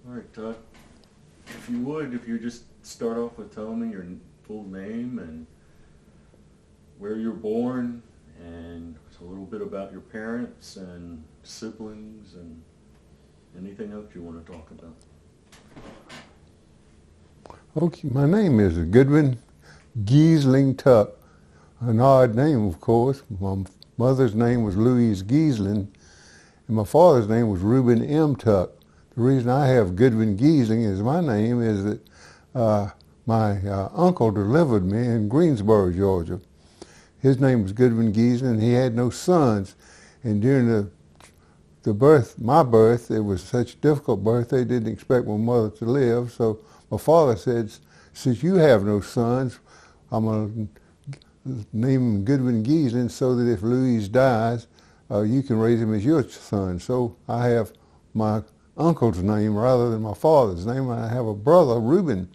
All right, Todd. If you would, if you just start off with telling me your full name and where you're born, and a little bit about your parents and siblings and anything else you want to talk about. Okay, my name is Goodwin Giesling Tuck. An odd name, of course. My mother's name was Louise Giesling, and my father's name was Reuben M. Tuck. The reason I have Goodwin Giesling as my name is that my uncle delivered me in Greensboro, Georgia. His name was Goodwin Giesling. He had no sons, and during my birth, it was such a difficult birth, they didn't expect my mother to live. So my father said, since you have no sons, I'm going to name him Goodwin Giesling so that if Louise dies, you can raise him as your son. So I have my uncle's name rather than my father's name. I have a brother, Reuben,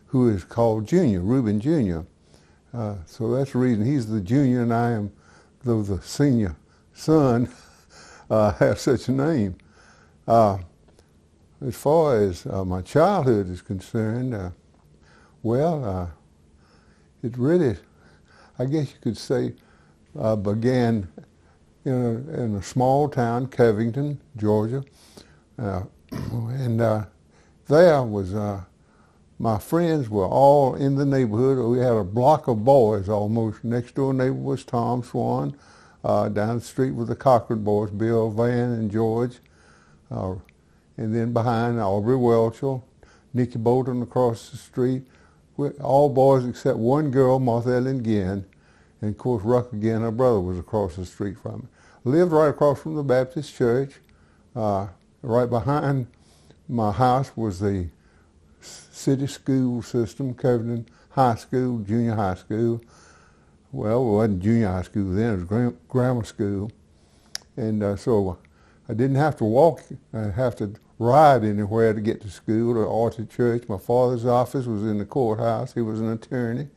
who is called Junior, Reuben Jr. So that's the reason he's the junior and I am the senior son. Have such a name. As far as my childhood is concerned, it really, I guess you could say, began in a small town, Covington, Georgia. And there was, my friends were all in the neighborhood. We had a block of boys almost. Next door neighbor was Tom Swan. Down the street with the Cochran boys, Bill, Van, and George. And then behind, Aubrey Welchel, Nicky Bolton across the street. All boys except one girl, Martha Ellen Ginn. And of course, Ruck again, her brother, was across the street from me. I lived right across from the Baptist church. Right behind my house was the city school system, Covington High School, junior high school. Well, it wasn't junior high school then, it was grammar school. And so I didn't have to walk, I have to ride anywhere to get to school or to church. My father's office was in the courthouse. He was an attorney.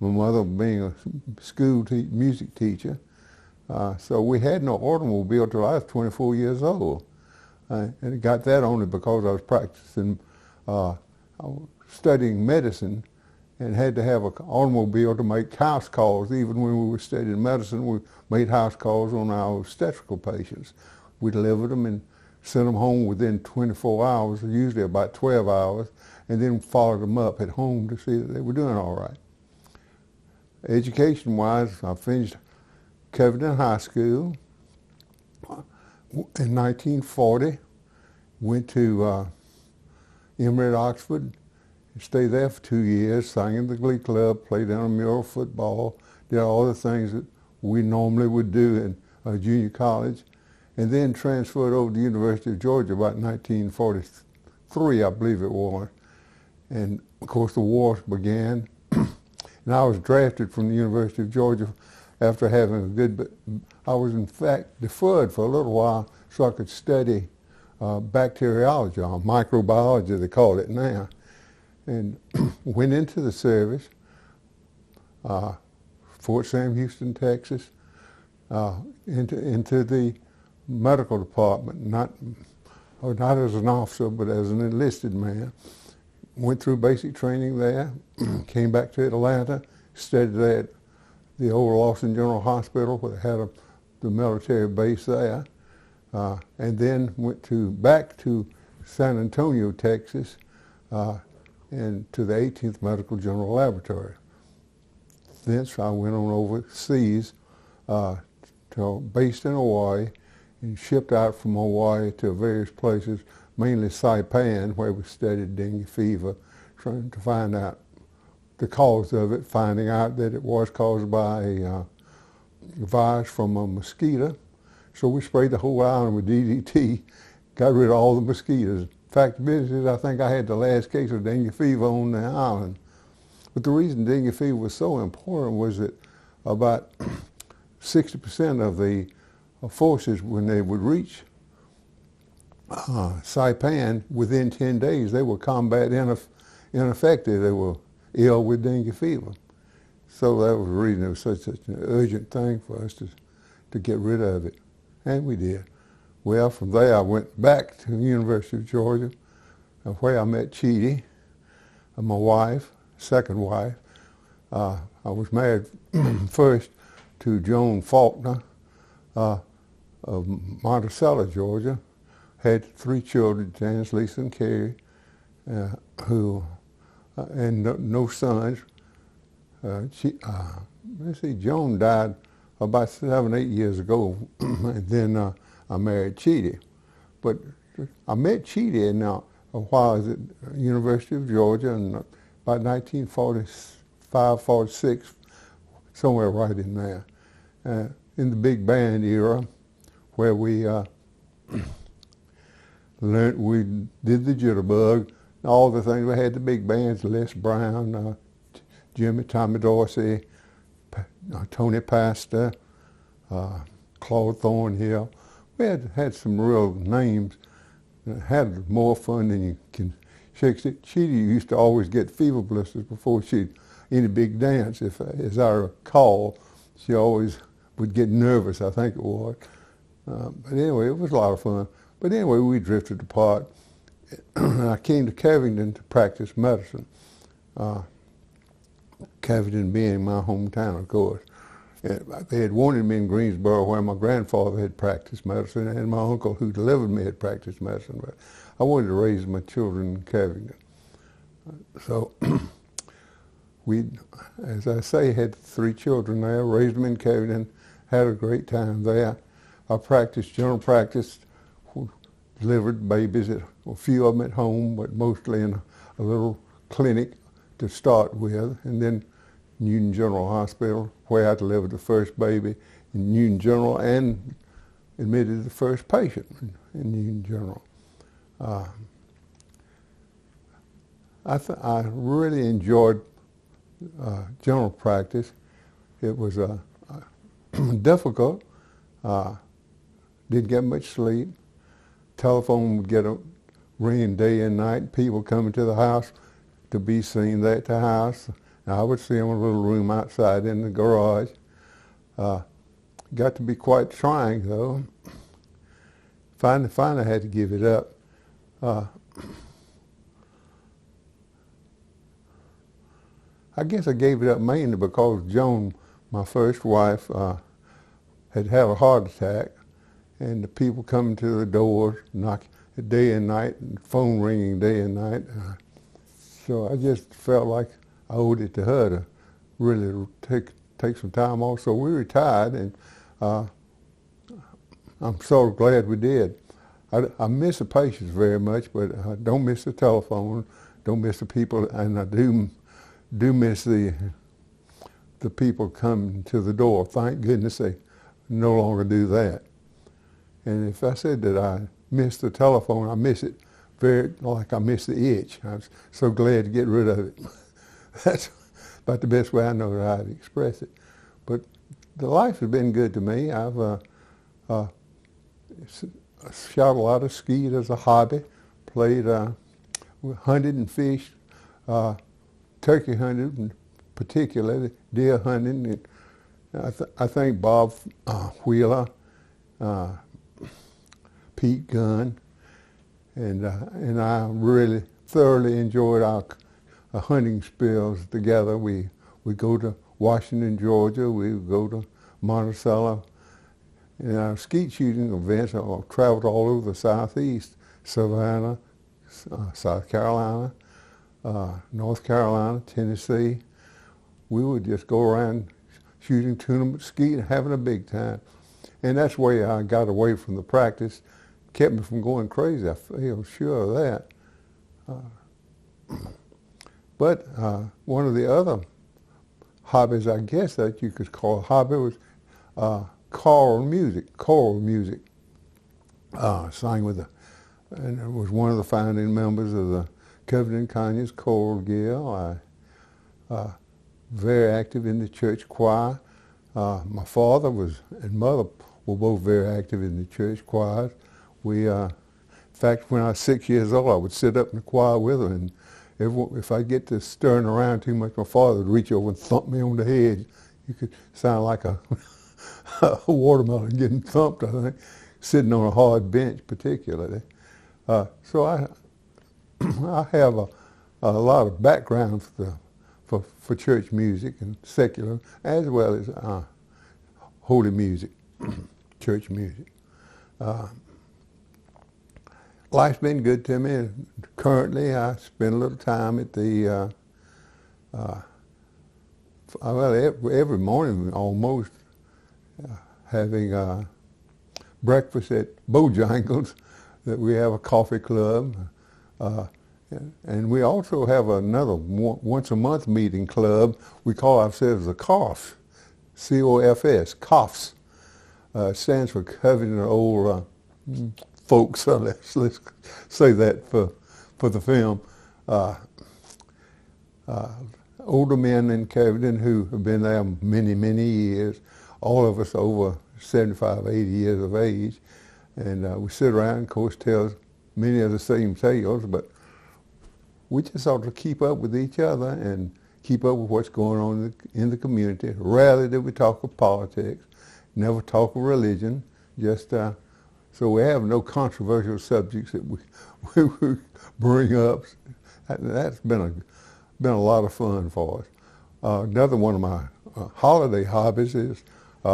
My mother being a school music teacher. So we had no automobile till I was 24 years old. And I got that only because I was practicing, studying medicine, and had to have an automobile to make house calls. Even when we were studying medicine, we made house calls on our obstetrical patients. We delivered them and sent them home within 24 hours, usually about 12 hours, and then followed them up at home to see that they were doing all right. Education-wise, I finished Covington High School in 1940, went to Emory at Oxford, stayed there for 2 years, sang in the Glee Club, played intramural football, did all the things that we normally would do in junior college, and then transferred over to the University of Georgia about 1943, I believe it was. And of course the war began, and I was drafted from the University of Georgia after having a good, I was in fact deferred for a little while so I could study bacteriology, or microbiology they call it now. And went into the service, Fort Sam Houston, Texas, into the medical department, not as an officer, but as an enlisted man. Went through basic training there, came back to Atlanta, studied at the old Lawson General Hospital, where they had the military base there, and then went back to San Antonio, Texas, and to the 18th Medical General Laboratory. Thence I went on overseas, based in Hawaii, and shipped out from Hawaii to various places, mainly Saipan, where we studied dengue fever, trying to find out the cause of it, finding out that it was caused by a virus from a mosquito. So we sprayed the whole island with DDT, got rid of all the mosquitoes. Fact of business is, I think I had the last case of dengue fever on the island. But the reason dengue fever was so important was that about 60% of the forces, when they would reach Saipan, within 10 days, they were combat ineffective. They were ill with dengue fever. So that was the reason it was such an urgent thing for us to get rid of it. And we did. Well, from there I went back to the University of Georgia, where I met Chidi, my wife, second wife. I was married first to Joan Faulkner of Monticello, Georgia. Had 3 children, Janice, Lisa, and Carrie, and no sons. Let's see, Joan died about 7, 8 years ago, and then I married Chidi. But I met Chidi while I was at the University of Georgia in about 1945, 46, somewhere right in there, in the big band era, where we we did the jitterbug, all the things. We had the big bands, Les Brown, Tommy Dorsey, Tony Pastor, Claude Thornhill. We had some real names. Had more fun than you can shake it. She used to always get fever blisters before any big dance. As I recall, she always would get nervous, I think it was. But anyway, it was a lot of fun. But anyway, we drifted apart. I came to Covington to practice medicine. Covington being my hometown, of course. They had wanted me in Greensboro, where my grandfather had practiced medicine, and my uncle who delivered me had practiced medicine. But I wanted to raise my children in Covington. So we, as I say, had 3 children there, raised them in Covington, had a great time there. I practiced general practice, delivered babies, a few of them at home, but mostly in a little clinic to start with, and then Newton General Hospital, where I delivered the first baby in Newton General and admitted the first patient in Newton General. I really enjoyed general practice. It was difficult. Didn't get much sleep. Telephone would get ringing day and night. People coming to the house to be seen at the house. I would see them in a little room outside in the garage. Got to be quite trying, though. Finally I had to give it up. I guess I gave it up mainly because Joan, my first wife, had had a heart attack, and the people coming to the doors, knocking day and night, and phone ringing day and night. So I just felt like I owed it to her to really take some time off. So we retired, and I'm so glad we did. I miss the patients very much, but I don't miss the telephone, don't miss the people, and I do miss the people coming to the door. Thank goodness they no longer do that. And if I said that I miss the telephone, I miss it very like I miss the itch. I was so glad to get rid of it. That's about the best way I know how to express it. But the life has been good to me. I've shot a lot of, skied as a hobby, played, hunted and fished, turkey hunted, and particularly deer hunting. And I think Bob Wheeler, Pete Gunn, and I really thoroughly enjoyed our hunting spills together. We go to Washington, Georgia. We go to Monticello. And our skeet shooting events, I've traveled all over the Southeast, Savannah, South Carolina, North Carolina, Tennessee. We would just go around shooting tournament skeet and having a big time. And that's where I got away from the practice, kept me from going crazy, I feel sure of that. But one of the other hobbies, I guess, that you could call a hobby was choral music. Sang with and I was one of the founding members of the Covington Conyers Choral Guild. Very active in the church choir. My father and mother were both very active in the church choirs. In fact, when I was 6 years old, I would sit up in the choir with them, and if I get to stirring around too much, my father would reach over and thump me on the head. You could sound like a watermelon getting thumped, I think, sitting on a hard bench particularly. So I have a lot of background for church music and secular, as well as holy music, church music. Life's been good to me. Currently, I spend a little time at the, every morning almost, having breakfast at Bojangles, that we have a coffee club. And we also have another once a month meeting club. We call ourselves the COFs, C-O-F-S, COFs. Stands for Covington Old Folks. So let's say that for the film. Older men in Covington who have been there many, many years, all of us over 75, 80 years of age. And we sit around, of course, tell many of the same tales, but we just ought to keep up with each other and keep up with what's going on in the community. Rarely do we talk of politics, never talk of religion, just so we have no controversial subjects that we bring up. That's been a lot of fun for us. Another one of my holiday hobbies is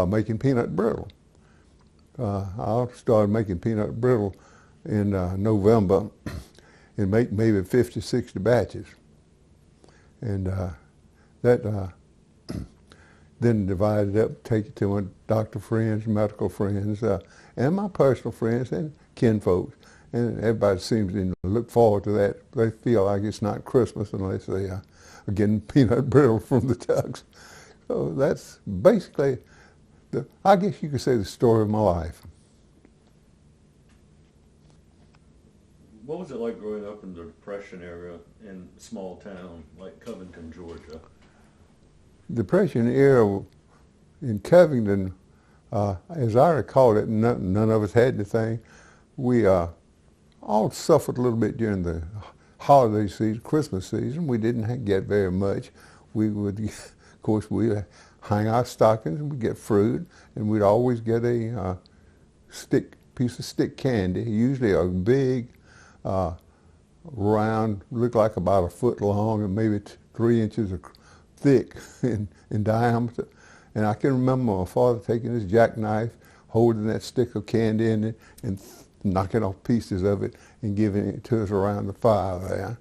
making peanut brittle. I started making peanut brittle in November and make maybe 50, 60 batches. And that then divided up, take it to my doctor friends, medical friends, and my personal friends and kinfolks. And everybody seems to look forward to that. They feel like it's not Christmas unless they are getting peanut brittle from the tucks. So that's basically, I guess you could say, the story of my life. What was it like growing up in the Depression era in a small town like Covington, Georgia? Depression era in Covington, as I recall it, none of us had anything. We all suffered a little bit during the holiday season, Christmas season. We didn't get very much. We would, of course, we hang our stockings and we'd get fruit, and we'd always get a piece of stick candy, usually a big, round, looked like about a foot long and maybe 3 inches thick in diameter. And I can remember my father taking his jackknife, holding that stick of candy in it, and knocking off pieces of it and giving it to us around the fire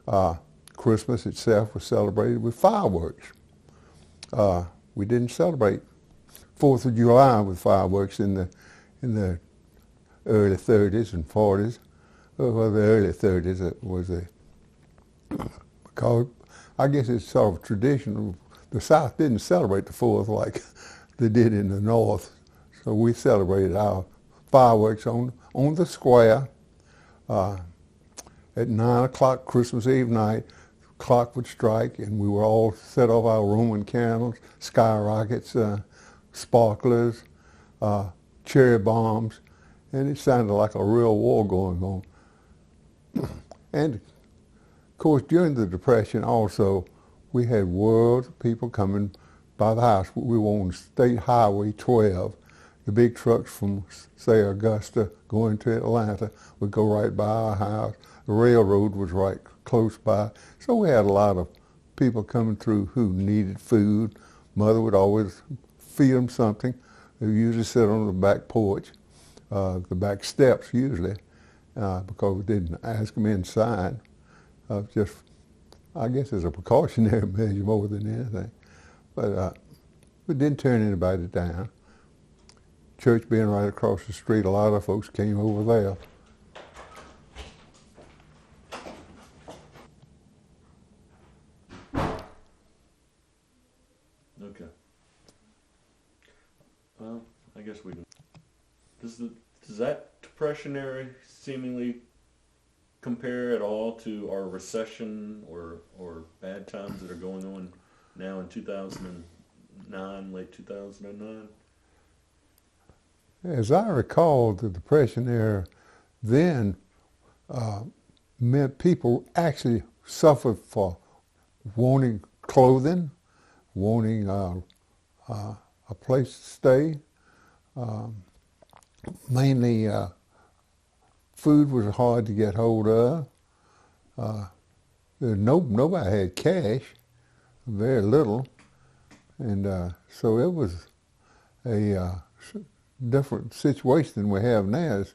there. Christmas itself was celebrated with fireworks. We didn't celebrate 4th of July with fireworks in the early 30s and 40s. Well, the early 30s, it was because I guess it's sort of traditional. The South didn't celebrate the 4th like they did in the North. So we celebrated our fireworks on the square at 9 o'clock Christmas Eve night. The clock would strike and we would all set off our Roman candles, skyrockets, sparklers, cherry bombs, and it sounded like a real war going on. And of course, during the Depression also, we had worlds of people coming by the house. We were on State Highway 12. The big trucks from, say, Augusta going to Atlanta would go right by our house. The railroad was right close by. So we had a lot of people coming through who needed food. Mother would always feed them something. They usually sit on the back porch, the back steps usually, because we didn't ask them inside. Just, I guess, as a precautionary measure more than anything. But we didn't turn anybody down. Church being right across the street, a lot of folks came over there. Okay. Well, I guess we can. Does that Depression era seemingly compare at all to our recession or bad times that are going on now in 2009, late 2009? As I recall, the Depression era then meant people actually suffered for wanting clothing, wanting a place to stay. Mainly food was hard to get hold of. nobody had cash, very little, and so it was a different situation than we have now. It's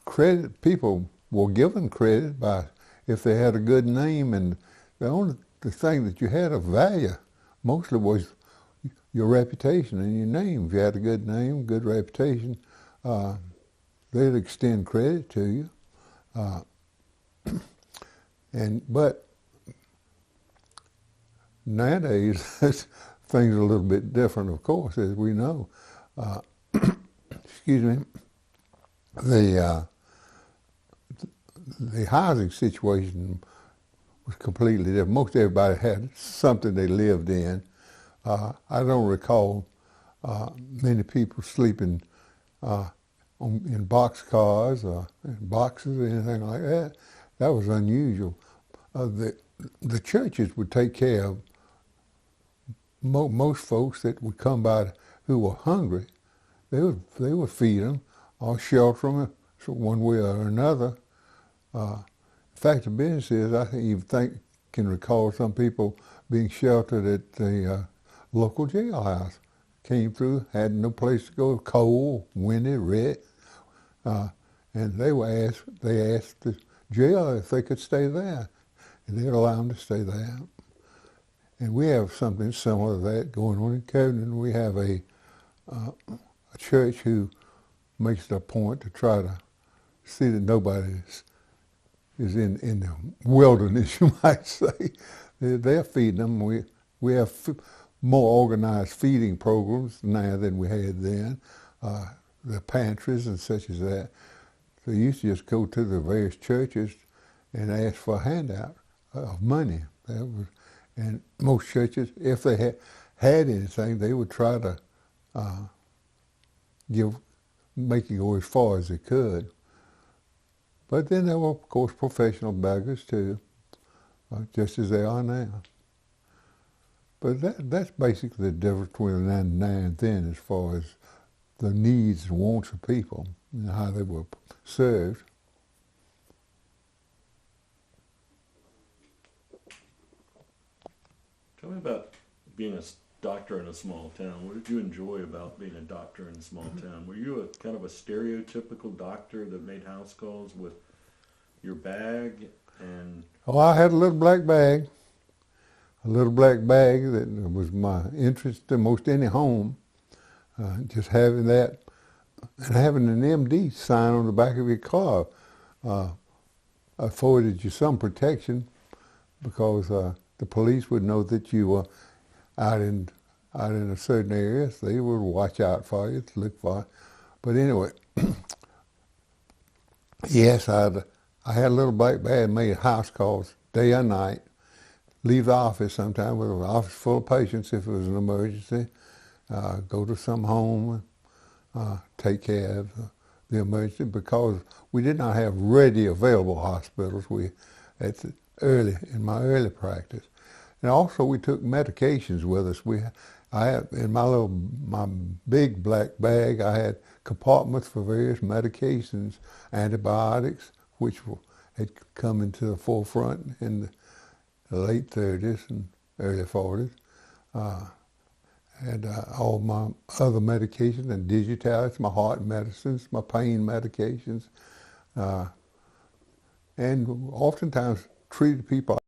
credit, people were given credit by if they had a good name, and the thing that you had of value mostly was your reputation and your name. If you had a good name, good reputation, they'd extend credit to you. But nowadays things are a little bit different, of course, as we know. Excuse me. The housing situation was completely different. Most everybody had something they lived in. I don't recall many people sleeping in boxcars or in boxes or anything like that. That was unusual. The churches would take care of most folks that would come by who were hungry. They would feed them or shelter them one way or another. In fact, the business is, I can recall some people being sheltered at the local jailhouse. Came through, had no place to go, cold, windy, red, and they asked the jail if they could stay there, and they'd allow them to stay there. And we have something similar to that going on in Covington. We have a church who makes it a point to try to see that nobody is in the wilderness, you might say. They're feeding them. We have more organized feeding programs now than we had then. The pantries and such as that. So you used to just go to the various churches and ask for a handout of money. And most churches, if they had anything, they would try to make it go as far as they could. But then there were, of course, professional beggars too, just as they are now. But that's basically the difference between now and then as far as the needs and wants of people and how they were served. Tell me about being a doctor in a small town. What did you enjoy about being a doctor in a small town? Were you a kind of a stereotypical doctor that made house calls with your bag and... Oh, I had a little black bag. A little black bag that was my interest in most any home. Just having that and having an MD sign on the back of your car afforded you some protection because the police would know that you were out in a certain area. So they would watch out for you, to look for you. But anyway, yes, I had a little black bag and made house calls day or night. Leave the office sometime with an office full of patients if it was an emergency. Go to some home, take care of the emergency because we did not have ready available hospitals. In my early practice, and also we took medications with us. I had in my big black bag. I had compartments for various medications, antibiotics, which had come into the forefront in the late 30s and early 40s. And all my other medications and digitalis, my heart medicines, my pain medications, and oftentimes treated people